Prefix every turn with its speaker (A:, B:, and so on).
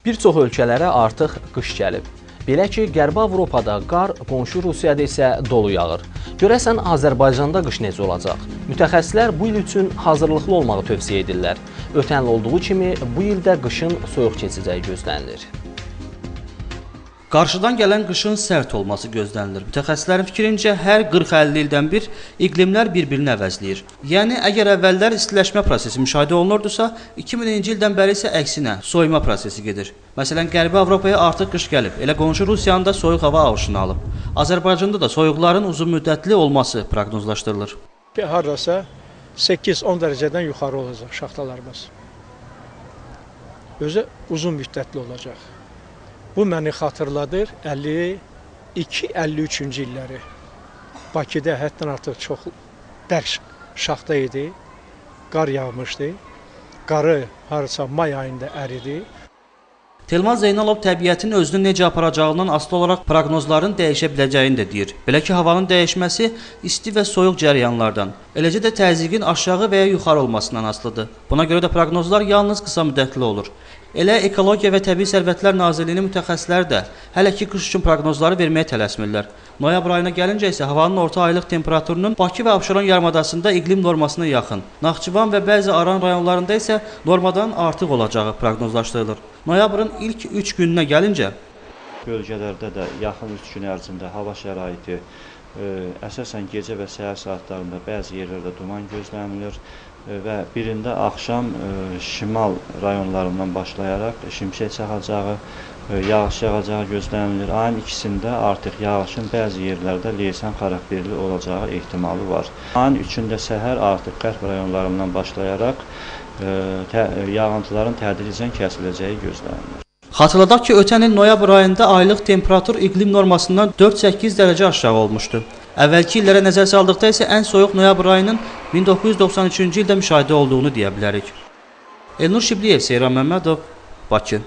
A: Bir çox ölkələrə artıq qış gəlib. Belə ki, Qərbi Avropada qar, qonşu Rusiyada isə dolu yağır. Görəsən, Azərbaycanda qış necə olacaq? Mütəxəssislər bu il üçün hazırlıqlı olmağı tövsiyə edirlər. Ötən il olduğu kimi bu ildə qışın soyuq keçəcəyi gözlənilir.
B: Qarşıdan gələn qışın sərt olması gözlənilir. Mütəxəssislərin fikrincə, hər 40-50 ildən bir iqlimlər bir-birini əvəzləyir. Yəni, əgər əvvəllər istiləşmə prosesi müşahidə olunurdusa, 2000-ci ildən bəri isə əksinə, soyuma prosesi gedir. Məsələn, Qərbi Avropaya artıq qış gəlib, elə qonşu Rusiyanın da soyuq hava ağışını alıb. Azərbaycanda da soyuqların uzun müddətli olması proqnozlaşdırılır.
C: Haradasa 8-10 dərəcədən yuxarı olacaq şaxtalarımız. Özü uzun müddətli olacaq. Bu məni xatırladır 52-53-cü illəri. Bakıda həddən artıq çox bərk şaxta idi, qar yağmışdı, qarı harasa may ayında əridi.
B: Telman Zeynalov təbiətin özünü necə aparacağından asılı olaraq proqnozların dəyişə biləcəyini də deyir. Belə ki, havanın dəyişməsi isti və soyuq cəryanlardan, eləcə də təzyiqin aşağı və ya yuxarı olmasından asılıdır. Buna görə də proqnozlar yalnız qısa müddətli olur. Elə Ekologiya və Təbii Sərvətlər Nazirliyinin mütəxəssisləri də hələ ki qış üçün proqnozları verməyə tələsmirlər. Noyabr ayına gəlincə isə havanın orta aylıq temperaturunun Bakı və Abşeron yarımadasında iqlim normasına yaxın, Naxçıvan və bəzi Aran rayonlarında isə normadan artıq olacağı proqnozlaşdırılır. Noyabrın ilk 3 gününə gəlincə,
D: bölgələrdə də yaxın 3 gün ərzində hava şəraiti əsasən gecə və səhər saatlarında bəzi yerlərdə duman gözlənilir və birində axşam şimal rayonlarından başlayaraq şimşək çaxacağı, yağış yağacağı gözlənilir. Ayın ikisində artıq yağışın bəzi yerlərdə leysan xarakterli olacağı ehtimalı var. Ayın 3-də səhər artıq qərb rayonlarından başlayaraq yağıntıların tədricən kəsiləcəyi gözlənilir.
B: Xatırladaq ki, ötən il noyabr ayında aylıq temperatur iqlim normasından 4-8 dərəcə aşağı olmuşdu. Əvvəlki illərə nəzər saldıqda isə ən soyuq noyabr ayının 1993-cü ildə müşahidə olduğunu deyə bilərik. Elnur Şibliyev, Seyran Məmmədov, Bakı.